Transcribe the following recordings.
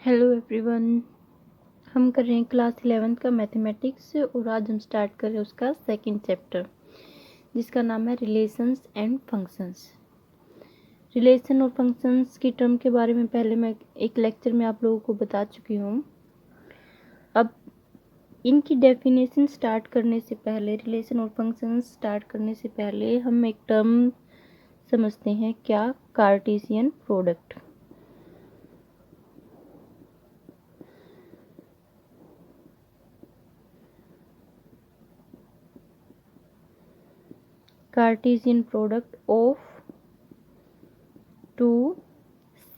Hello everyone. हम कर रहे हैं क्लास 11th का मैथमेटिक्स और आज हम स्टार्ट कर रहे हैं उसका सेकंड चैप्टर जिसका नाम है रिलेशंस एंड फंक्शंस। रिलेशन और फंक्शंस की टर्म के बारे में पहले मैं एक लेक्चर में आप लोगों को बता चुकी हूँ। अब इनकी डेफिनेशन स्टार्ट करने से पहले, रिलेशन और फंक्शंस स्टार्ट करने से पहले हम एक टर्म समझते हैं, क्या? Cartesian product. Cartesian product of two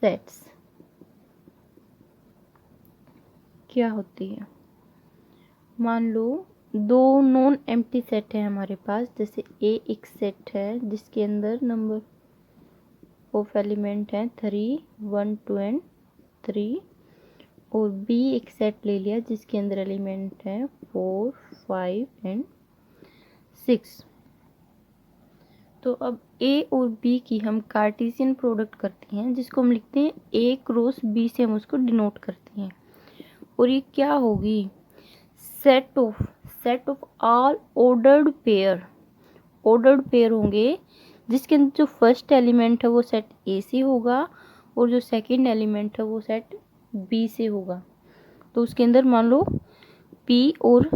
sets क्या होती है? मान लो दो नॉन एम्प्टी सेट है हमारे पास। जैसे ए एक सेट है जिसके अंदर नंबर ऑफ एलिमेंट हैं 3, 1, 2 एंड 3, और बी एक सेट ले लिया जिसके अंदर एलिमेंट हैं 4, 5 एंड 6। तो अब ए और बी की हम कार्टेशियन प्रोडक्ट करते हैं जिसको हम लिखते हैं ए क्रॉस बी से हम उसको डिनोट करते हैं। और ये क्या होगी? Set of all ordered pair होंगे जिसके अंदर जो फर्स्ट एलिमेंट है वो सेट ए से होगा और जो सेकंड एलिमेंट है वो सेट बी से होगा। तो उसके अंदर मान लो पी और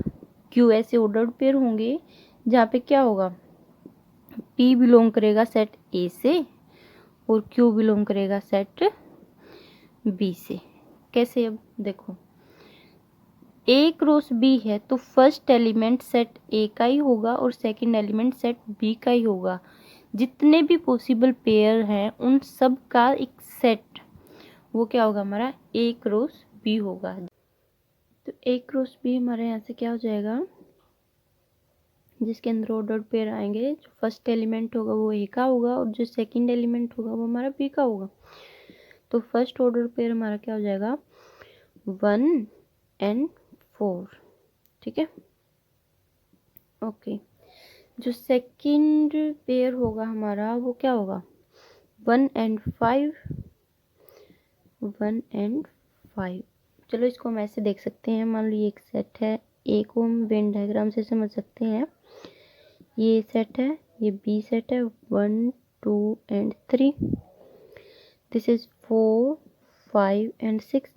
क्यू ऐसे ऑर्डर्ड पेयर होंगे जहाँ पे क्या होगा, पी बिलोंग करेगा सेट ए से और क्यू बिलोंग करेगा सेट बी से। कैसे? अब देखो, ए क्रॉस बी है तो फर्स्ट एलिमेंट सेट ए का ही होगा और सेकंड एलिमेंट सेट बी का ही होगा। जितने भी पॉसिबल पेयर हैं उन सब का एक सेट वो क्या होगा? हमारा ए क्रॉस बी होगा। तो ए क्रॉस बी हमारे यहाँ से क्या हो जाएगा, जिसके अंदर ऑर्डर्ड पेयर आएंगे। जो फर्स्ट एलिमेंट होगा वो ए का होगा और जो सेकंड एलिमेंट होगा वो हमारा बी का होगा। तो फर्स्ट ऑर्डर पेयर हमारा क्या हो जाएगा? 1 एंड 4। ठीक है, ओके। जो सेकंड पेयर होगा हमारा वो क्या होगा? 1 एंड 5, 1 एंड 5। चलो इसको हम ऐसे देख सकते हैं। मान लीजिए एक सेट है, ए को हम वेन डायग्राम से समझ सकते हैं। ये सेट है, ये बी सेट है, 1, 2 एंड 3। This is 4, 5 and 6।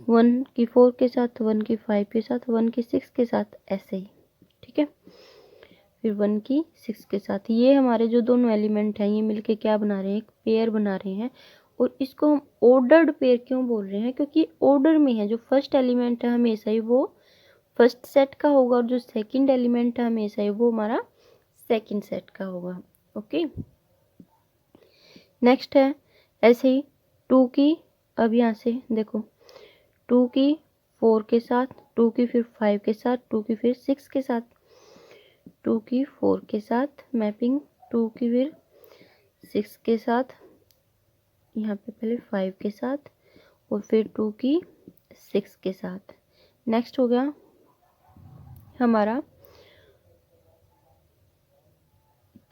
1 की 4 के साथ, 1 की 5 के साथ, 1 की 6 के साथ, ऐसे ही। ठीक है, फिर 1 की 6 के साथ। ये हमारे जो दोनों एलिमेंट हैं ये मिलके क्या बना रहे हैं? एक पेयर बना रहे हैं। और इसको हम ऑर्डर्ड पेयर क्यों बोल रहे हैं? क्योंकि ऑर्डर में है। जो फर्स्ट एलिमेंट है हमेशा ही वो फर्स्ट सेट का होगा और जो सेकंड एलिमेंट है हमेशा ही वो हमारा सेकंड सेट का होगा। ओके, नेक्स्ट है ऐसे ही 2 की। अब यहाँ से देखो, 2 की 4 के साथ, 2 की फिर 5 के साथ, 2 की फिर 6 के साथ, 2 की 4 के साथ मैपिंग, 2 की फिर 6 के साथ, यहाँ पे पहले 5 के साथ और फिर 2 की 6 के साथ। नेक्स्ट हो गया हमारा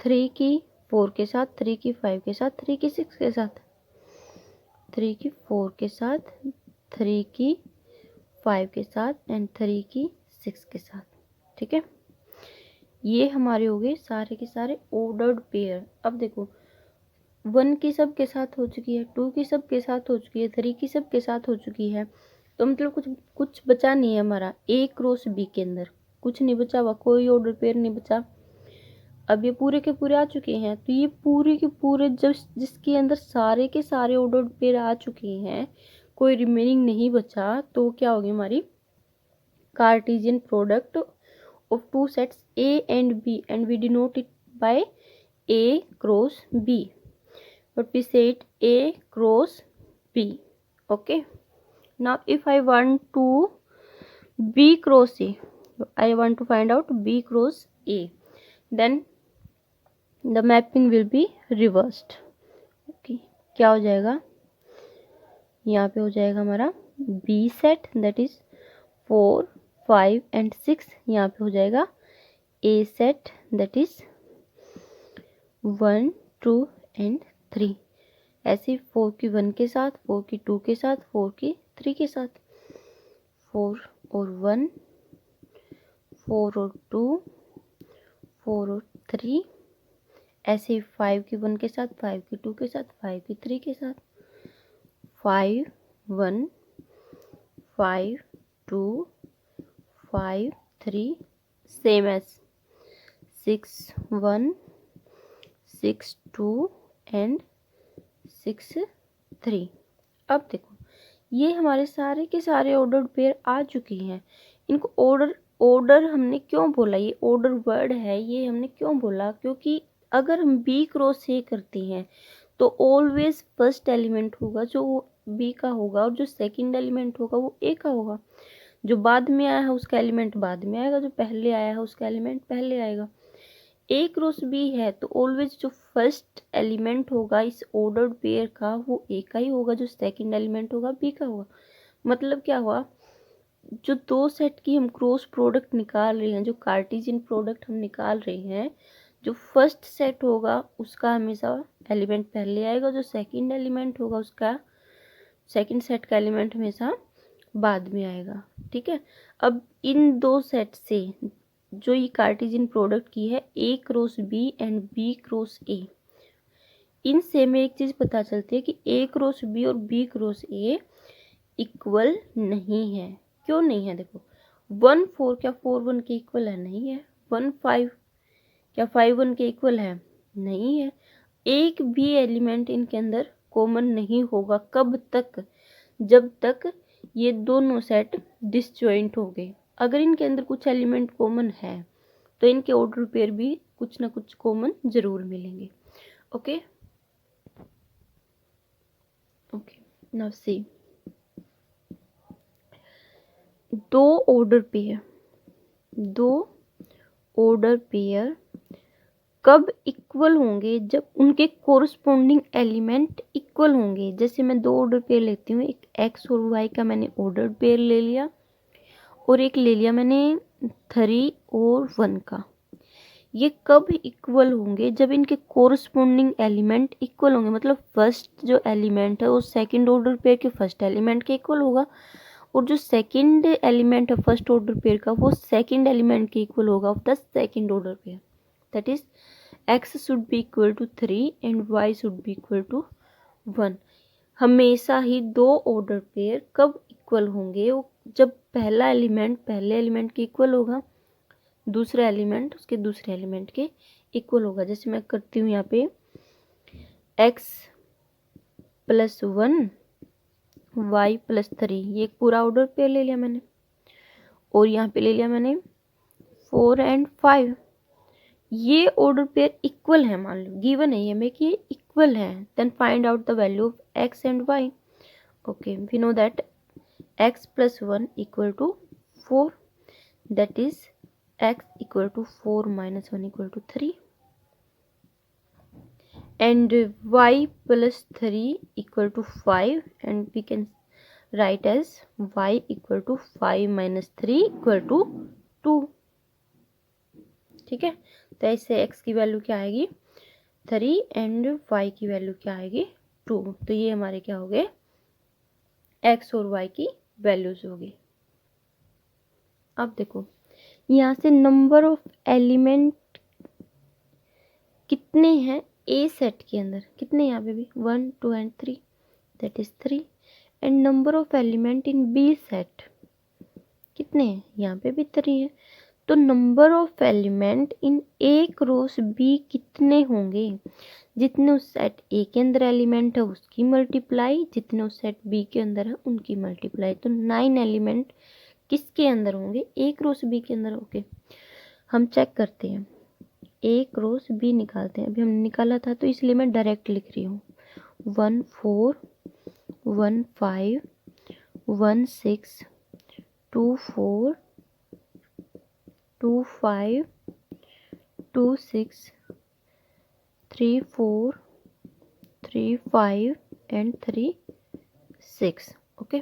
3 की 4 के साथ, 3 की 5 के साथ, 3 की 6 के साथ, 3 की 4 के साथ, 3 की 5 के साथ एंड 3 की 6 के साथ। ठीक है, ये हमारे हो गए सारे के सारे ऑर्डर्ड पेयर। अब देखो, 1 की सब के साथ हो चुकी है, 2 की सब के साथ हो चुकी है, 3 की सब के साथ हो चुकी है। तो मतलब कुछ बचा नहीं है हमारा ए क्रॉस बी के अंदर, कुछ नहीं बचा हुआ, कोई ऑर्डर पेयर नहीं बचा। अब ये पूरे के पूरे आ चुके हैं। तो ये पूरे के पूरे जब जिसके अंदर सारे के सारे ऑर्डर पेयर आ चुके हैं, कोई रिमेनिंग नहीं बचा, तो क्या होगी हमारी Cartesian product of two sets A and B, and we denote it by A cross B, but we say it A cross B. Okay, now if I want to B cross A, I want to find out B cross A, then the mapping will be reversed. Okay, क्या हो जाएगा? यहाँ पे हो जाएगा हमारा B set, that is 4, 5 and 6। यहाँ पे हो जाएगा A set, that is 1, 2 and 3। ऐसे 4 की 1 के साथ, 4 की 2 के साथ, 4 की 3 के साथ, 4 और 1, 4 और 2, 4 और 3, ऐसे ही 5 की 1 के साथ, 5 की 2 के साथ, 5 की 3 के साथ, 5 1 5 2 5 3, सेम एज 6 1 6 2 एंड 6 3। अब देखो ये हमारे सारे के सारे ऑर्डर्ड पेयर आ चुकी हैं। इनको ऑर्डर हमने क्यों बोला, ये ऑर्डर वर्ड है, ये हमने क्यों बोला, क्योंकि अगर हम बी क्रॉस ए करते हैं तो ऑलवेज फर्स्ट एलिमेंट होगा जो बी का होगा और जो सेकंड एलिमेंट होगा वो ए का होगा। जो बाद में आया है उसका एलिमेंट बाद में आएगा, जो पहले आया है उसका एलिमेंट पहले आएगा। ए क्रॉस बी है तो ऑलवेज जो फर्स्ट एलिमेंट होगा इस ऑर्डर्ड पेयर का वो ए का ही होगा, जो सेकंड एलिमेंट होगा बी का होगा। मतलब क्या हुआ, जो दो सेट की हम क्रॉस प्रोडक्ट निकाल रहे हैं, जो कार्टेशियन प्रोडक्ट हम निकाल रहे हैं, जो फर्स्ट सेट होगा उसका हमेशा एलिमेंट पहले आएगा, जो सेकंड एलिमेंट होगा उसका सेकंड सेट का एलिमेंट हमेशा बाद में आएगा। ठीक है, अब इन दो सेट से जो ये कार्टेशियन प्रोडक्ट की है A cross B and B cross A, इनसे हमें एक चीज़ पता चलती है कि ए क्रॉस बी और बी क्रॉस ए इक्वल नहीं है। क्यों नहीं है, देखो 1 4 क्या 4 1 के इक्वल है, नहीं है। 1 5 क्या 5 1 के इक्वल है, नहीं है। एक भी एलिमेंट इनके अंदर कॉमन नहीं होगा, कब तक, जब तक ये दोनों सेट डिसजॉइंट हो गए। अगर इनके अंदर कुछ एलिमेंट कॉमन है तो इनके ऑर्डर पेयर भी कुछ ना कुछ कॉमन जरूर मिलेंगे। ओके ओके, नाउ सी, दो ऑर्डर पेयर कब इक्वल होंगे, जब उनके कोरस्पोंडिंग एलिमेंट इक्वल होंगे। जैसे मैं दो ऑर्डर पेयर लेती हूँ, एक एक्स और वाई का मैंने ऑर्डर पेयर ले लिया और एक ले लिया मैंने 3 और 1 का। ये कब इक्वल होंगे, जब इनके कोरस्पोंडिंग एलिमेंट इक्वल होंगे। मतलब फर्स्ट जो एलिमेंट है वो सेकंड ऑर्डर पेयर के फर्स्ट एलिमेंट के इक्वल होगा और जो सेकंड एलिमेंट है फर्स्ट ऑर्डर पेयर का वो सेकंड एलिमेंट के इक्वल होगा of the second order pair. That is x should be equal to 3 and y should be equal to 1। हमेशा ही दो ऑर्डर पेयर कब इक्वल होंगे, वो जब पहला एलिमेंट पहले एलिमेंट के इक्वल होगा, दूसरा एलिमेंट उसके दूसरे एलिमेंट के इक्वल होगा। जैसे मैं करती हूँ यहाँ पे x + 1 y + 3, ये एक पूरा ऑर्डर पेयर ले लिया मैंने और यहाँ पे ले लिया मैंने 4 and 5। ये ऑर्डर पेयर इक्वल है, मान लो गिवन है ये हमें कि ये इक्वल है। Then find out the value of x and y। Okay, we know that x + 1 = 4, that is x = 4 - 1 = 3 and y + 3 = 5 and we can write as y = 5 - 3 = 2। ठीक है, तो इससे x की वैल्यू क्या आएगी 3 एंड y की वैल्यू क्या आएगी 2। तो ये हमारे क्या हो गए x और y की वैल्यूज होगी। अब देखो यहाँ से नंबर ऑफ एलिमेंट कितने हैं ए सेट के अंदर, कितने यहाँ पे भी 1 2 and 3, that is 3। And number of element in B set कितने हैं, यहाँ पे भी 3 है। तो number of element in A cross B कितने होंगे, जितने उस सेट ए के अंदर एलिमेंट है उसकी मल्टीप्लाई, जितने उस सेट बी के अंदर है उनकी मल्टीप्लाई। तो 9 एलिमेंट किसके अंदर होंगे, ए क्रॉस बी के अंदर। ओके, हम चेक करते हैं, ए क्रॉस बी निकालते हैं। अभी हमने निकाला था तो इसलिए मैं डायरेक्ट लिख रही हूँ 1 4 1 5 1 6 2 4 2 5 2 6 3 4 3 5 एंड 3 6। ओके,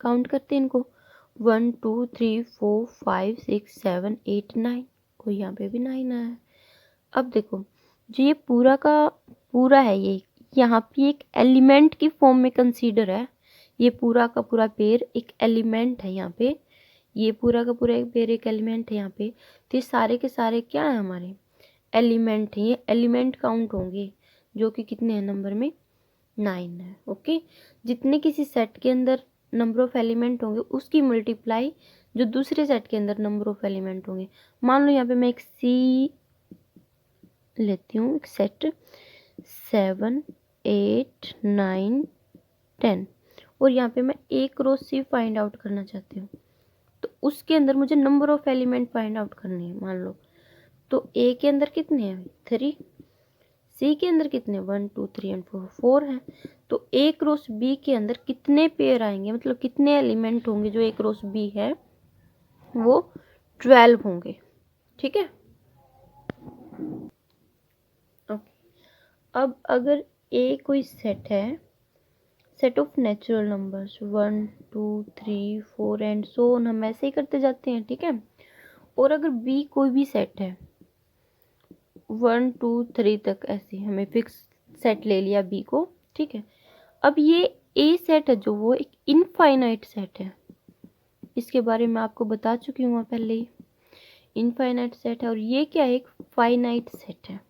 काउंट करते हैं इनको 1 2 3 4 5 6 7 8 9 और यहाँ पे भी 9 आया है। अब देखो जो ये पूरा का पूरा है, ये यहाँ पे एक एलिमेंट की फॉर्म में कंसीडर है ये पूरा का पूरा पेयर एक एलिमेंट है यहाँ पे, ये पूरा का पूरा एक पेयर एक एलिमेंट है यहाँ पे। तो ये सारे के सारे क्या है हमारे एलिमेंट है, ये एलिमेंट काउंट होंगे जो कि कितने हैं नंबर में 9 है। ओके, जितने किसी सेट के अंदर नंबर ऑफ एलिमेंट होंगे उसकी मल्टीप्लाई जो दूसरे सेट के अंदर नंबर ऑफ एलिमेंट होंगे। मान लो यहाँ पे मैं एक सी लेती हूँ, एक सेट 7 8 9 10 और यहाँ पे मैं एक रो सी फाइंड आउट करना चाहती हूँ, तो उसके अंदर मुझे number of element find out करनी है। मान लो तो ए के अंदर कितने हैं 3, सी के अंदर कितने 1 2 3 एंड 4 हैं। तो एक रोस बी के अंदर कितने पेयर आएंगे, मतलब कितने एलिमेंट होंगे जो एक रोस बी है वो 12 होंगे। ठीक है, ओके। अब अगर ए कोई सेट है, set of natural numbers 1 2 3 4 and so on, हम ऐसे ही करते जाते हैं। ठीक है, और अगर बी कोई भी सेट है 1 2 3 तक, ऐसे हमें फिक्स सेट ले लिया बी को। ठीक है, अब ये ए सेट है जो वो एक इनफाइनाइट सेट है, इसके बारे में आपको बता चुकी हूँ मैं पहले ही। इनफाइनाइट सेट है और ये क्या है एक फाइनाइट सेट है।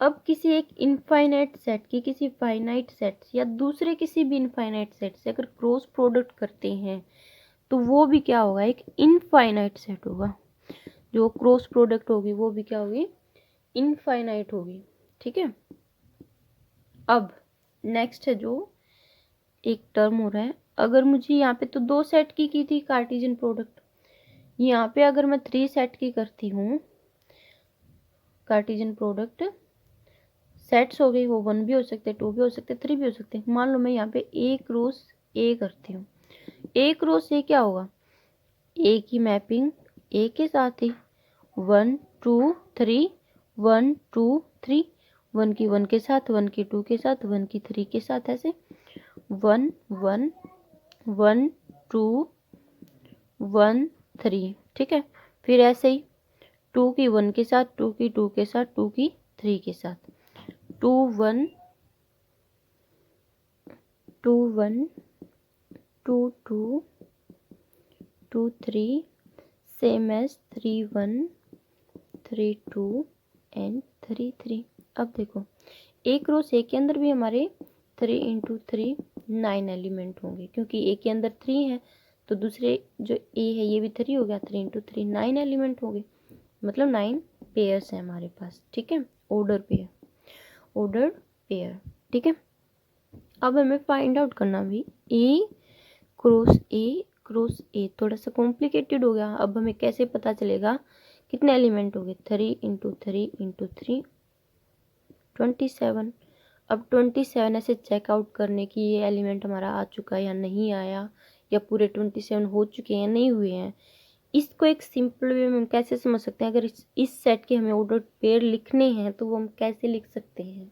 अब किसी एक इनफाइनाइट सेट की किसी फाइनाइट सेट या दूसरे किसी भी इनफाइनाइट सेट से अगर क्रॉस प्रोडक्ट करते हैं तो वो भी क्या होगा एक इनफाइनाइट सेट होगा। जो क्रॉस प्रोडक्ट होगी वो भी क्या होगी इनफाइनाइट होगी। ठीक है, अब नेक्स्ट है जो एक टर्म हो रहा है, अगर मुझे यहाँ पे तो 2 सेट की थी कार्टेशियन प्रोडक्ट, यहाँ पे अगर मैं 3 सेट की करती हूँ कार्टेशियन प्रोडक्ट, सेट्स हो गई, वो 1 भी हो सकते हैं 2 भी हो सकते हैं 3 भी हो सकते हैं। मान लो मैं यहाँ पे एक रोस ए करती हूँ, एक रोस ए क्या होगा ए की मैपिंग ए के साथ ही 1 2 3 1 2 3, 1 की 1 के साथ 1 की 2 के साथ 1 की 3 के साथ, ऐसे 1 1 1 2 1 3। ठीक है, फिर ऐसे ही 2 की 1 के साथ 2 की 2 के साथ 2 की 3 के साथ 2 1 2 1 2 2 2 3 सेम एज 3 1 3 2 एंड 3 3। अब देखो एक रो ए के अंदर भी हमारे 3 इंटू 3 9 एलिमेंट होंगे, क्योंकि ए के अंदर 3 है तो दूसरे जो ए है ये भी 3 हो गया, 3 इंटू 3 9 एलिमेंट होंगे, मतलब 9 पेयर्स हैं हमारे पास। ठीक है, ऑर्डर पेयर, ऑर्डर पेयर। ठीक है, अब हमें फाइंड आउट करना भी ए क्रॉस ए थोड़ा सा कॉम्प्लिकेटेड हो गया। अब हमें कैसे पता चलेगा कितने एलिमेंट हो गए 3 इंटू 3 इंटू 3 27। अब 27 ऐसे चेकआउट करने की ये एलिमेंट हमारा आ चुका है या नहीं आया, या पूरे 27 हो चुके हैं या नहीं हुए हैं, इसको एक सिंपल वे में हम कैसे समझ सकते हैं। अगर इस सेट के हमें ऑर्डर पेयर लिखने हैं तो वो हम कैसे लिख सकते हैं,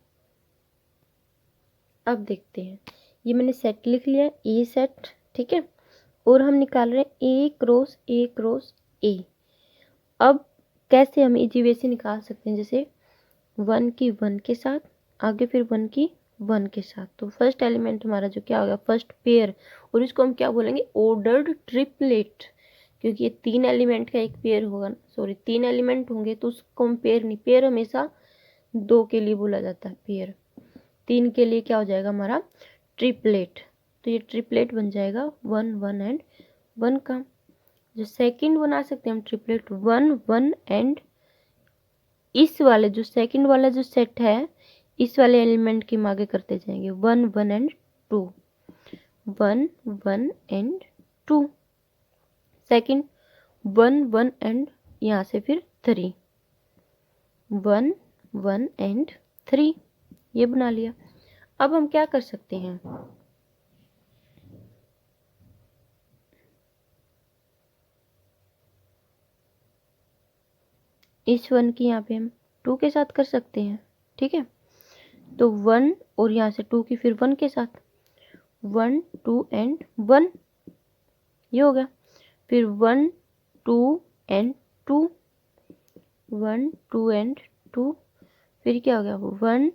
अब देखते हैं। ये मैंने सेट लिख लिया ए सेट। ठीक है, और हम निकाल रहे हैं ए क्रॉस ए। अब कैसे हम इजी वे से निकाल सकते हैं, जैसे 1 की 1 के साथ आगे फिर 1 की 1 के साथ, तो फर्स्ट एलिमेंट हमारा जो क्या होगा फर्स्ट पेयर, और इसको हम क्या बोलेंगे ऑर्डर्ड ट्रिपलेट, क्योंकि ये 3 एलिमेंट का एक पेयर होगा, सॉरी 3 एलिमेंट होंगे तो उसको हम पेयर नहीं, पेयर हमेशा 2 के लिए बोला जाता है, पेयर 3 के लिए क्या हो जाएगा हमारा ट्रिपलेट। तो ये ट्रिपलेट बन जाएगा 1 1 एंड 1 का। जो सेकंड बना सकते हैं हम ट्रिपलेट 1 1 एंड, इस वाले जो सेकंड वाला जो सेट है इस वाले एलिमेंट की हम आगे करते जाएंगे 1 1 एंड 2 1 1 एंड 2, सेकंड 1 1 एंड यहाँ से फिर 3 1 1 एंड 3, ये बना लिया। अब हम क्या कर सकते हैं, इस 1 की यहाँ पे हम 2 के साथ कर सकते हैं। ठीक है, तो 1 और यहाँ से 2 की फिर 1 के साथ 1 2 एंड 1, ये हो गया। फिर 1 2 एंड 2 1 2 एंड 2, फिर क्या हो गया 1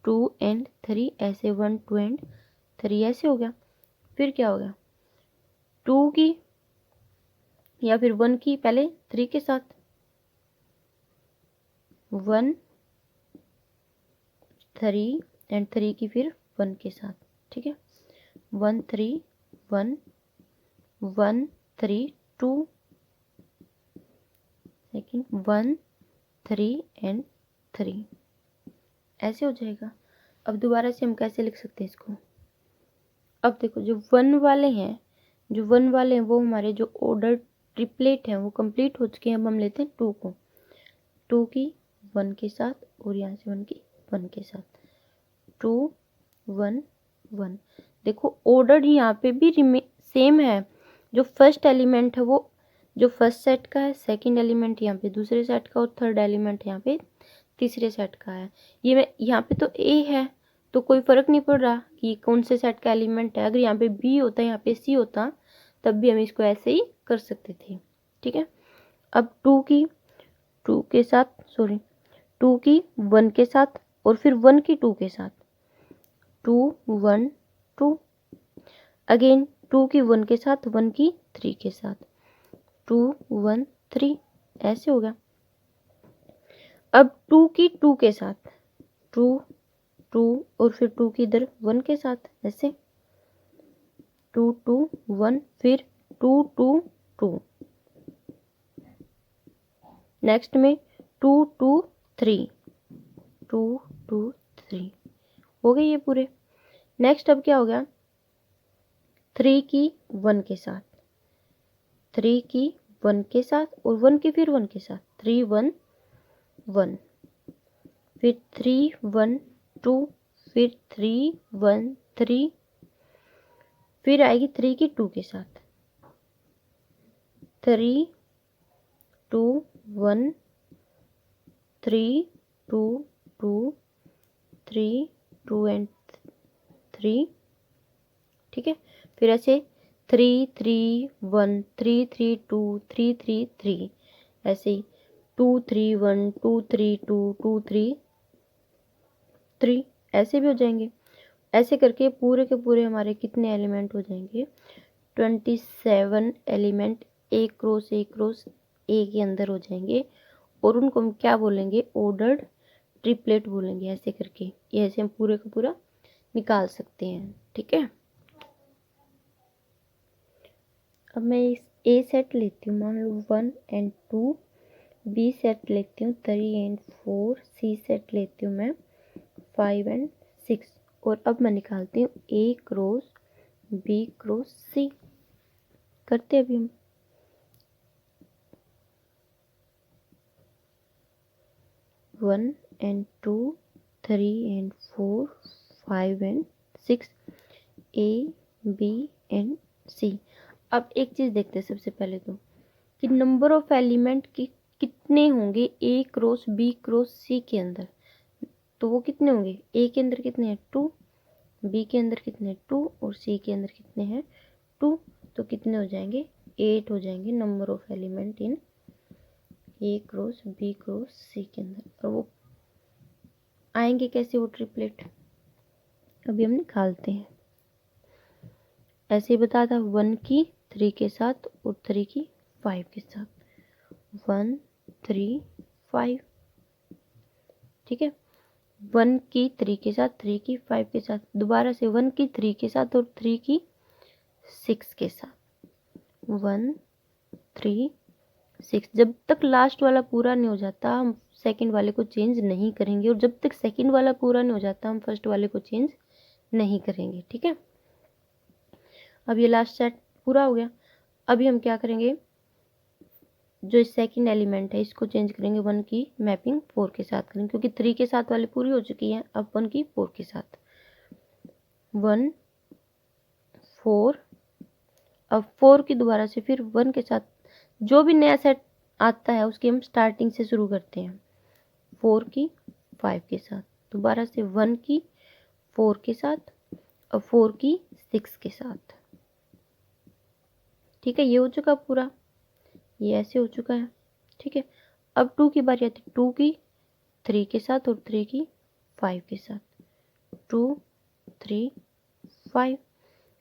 2 एंड 3, ऐसे 1 2 एंड 3 ऐसे हो गया। फिर क्या हो गया, 2 की या फिर 1 की पहले 3 के साथ, 1 3 एंड 3 की फिर 1 के साथ, ठीक है। 1 3 1 1 3 2 सेकेंड 1 3 एंड 3 ऐसे हो जाएगा। अब दोबारा से हम कैसे लिख सकते हैं इसको, अब देखो जो 1 वाले हैं, जो 1 वाले हैं वो हमारे जो ऑर्डर ट्रिपलेट हैं वो कंप्लीट हो चुके हैं। अब हम लेते हैं 2 को, 2 की 1 के साथ और यहाँ से 1 की 1 के साथ, 2 1 1। देखो ऑर्डर यहाँ पे भी सेम है, जो फर्स्ट एलिमेंट है वो जो फर्स्ट सेट का है, सेकंड एलिमेंट यहाँ पे दूसरे सेट का और थर्ड एलिमेंट यहाँ पे तीसरे सेट का है। ये मैं यहाँ पे तो ए है तो कोई फर्क नहीं पड़ रहा कि कौन से सेट का एलिमेंट है। अगर यहाँ पे बी होता, यहाँ पे सी होता, तब भी हम इसको ऐसे ही कर सकते थे, ठीक है। अब 2 की 2 के साथ, सॉरी 2 की 1 के साथ और फिर 1 की 2 के साथ, 2 1 2, अगेन 2 की 1 के साथ 1 की 3 के साथ, 2 1 3 ऐसे हो गया। अब 2 की 2 के साथ 2 2 और फिर 2 की इधर 1 के साथ, ऐसे 2 2 1 फिर 2 2 2, नेक्स्ट में 2 2 3 2 2 3 हो गए ये पूरे। नेक्स्ट अब क्या हो गया, 3 की 1 के साथ, 3 की 1 के साथ और 1 की फिर 1 के साथ, 3 1 1 फिर 3 1 2 फिर 3 1 3 फिर आएगी 3 की 2 के साथ, 3 2 1 3 2 2 3 2 एंड 3, ठीक है। फिर ऐसे 3 3 1 3 3 2 3 3 3, ऐसे ही 2 3 1 2 3 2 2 3 3 ऐसे भी हो जाएंगे। ऐसे करके पूरे के पूरे हमारे कितने एलिमेंट हो जाएंगे, 27 एलिमेंट एक क्रॉस ए के अंदर हो जाएंगे और उनको हम क्या बोलेंगे, ऑर्डर्ड ट्रिपलेट बोलेंगे। ऐसे करके ये ऐसे हम पूरे का पूरा निकाल सकते हैं, ठीक है। अब मैं इस ए सेट लेती हूँ, मान लो 1 एंड 2, बी सेट लेती हूँ 3 एंड 4, सी सेट लेती हूँ मैं 5 एंड 6 और अब मैं निकालती हूँ A cross B cross C. करते हैं अभी हम, one and 2 3 and 4 5 and 6 A B and C. अब एक चीज़ देखते हैं सबसे पहले तो कि नंबर ऑफ एलिमेंट की कितने होंगे ए क्रॉस बी क्रॉस सी के अंदर। तो वो कितने होंगे, ए के अंदर कितने हैं 2, बी के अंदर कितने हैं 2 और सी के अंदर कितने हैं 2। तो कितने हो जाएंगे, 8 हो जाएंगे number of element in A cross B cross C के अंदर। और वो आएंगे कैसे वो ट्रिपलेट, अभी हम निकालते हैं। ऐसे ही बता था 1 की 3 के साथ और 3 की 5 के साथ, 1 3 5, ठीक है। 1 की 3 के साथ 3 की 5 के साथ, दोबारा से 1 की 3 के साथ और 3 की 6 के साथ, 1 3 6। जब तक लास्ट वाला पूरा नहीं हो जाता हम सेकंड वाले को चेंज नहीं करेंगे और जब तक सेकंड वाला पूरा नहीं हो जाता हम फर्स्ट वाले को चेंज नहीं करेंगे, ठीक है। अब ये लास्ट सेट पूरा हो गया। अभी हम क्या करेंगे, जो सेकंड एलिमेंट है इसको चेंज करेंगे, 1 की मैपिंग 4 के साथ करेंगे क्योंकि 3 के साथ वाली पूरी हो चुकी है। अब 1 की 4 के साथ, 1 4, अब 4 की दोबारा से फिर 1 के साथ, जो भी नया सेट आता है उसकी हम स्टार्टिंग से शुरू करते हैं। 4 की 5 के साथ, दोबारा से 1 की 4 के साथ और 4 की 6 के साथ, ठीक है। ये हो चुका पूरा, ये ऐसे हो चुका है, ठीक है। अब 2 की बारी आती है, 2 की 3 के साथ और 3 की 5 के साथ, 2 3 5।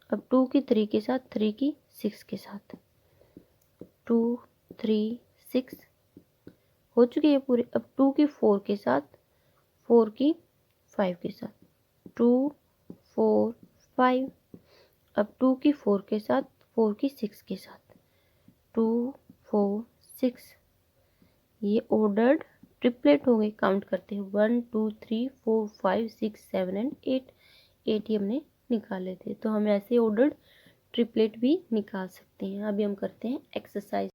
अब 2 की 3 के साथ, 3 की 6 के साथ, 2 3 6 हो चुके हैं पूरे। अब 2 की 4 के साथ, 4 की 5 के साथ, 2 4 5। अब 2 की 4 के साथ, 4 की 6 के साथ, 2 4 6। ये ऑर्डर्ड ट्रिपलेट हो गए। काउंट करते हैं 1 2 3 4 5 6 7 एंड 8। 8 ही हमने निकाले थे, तो हम ऐसे ऑर्डर्ड ट्रिपलेट भी निकाल सकते हैं। अभी हम करते हैं एक्सरसाइज।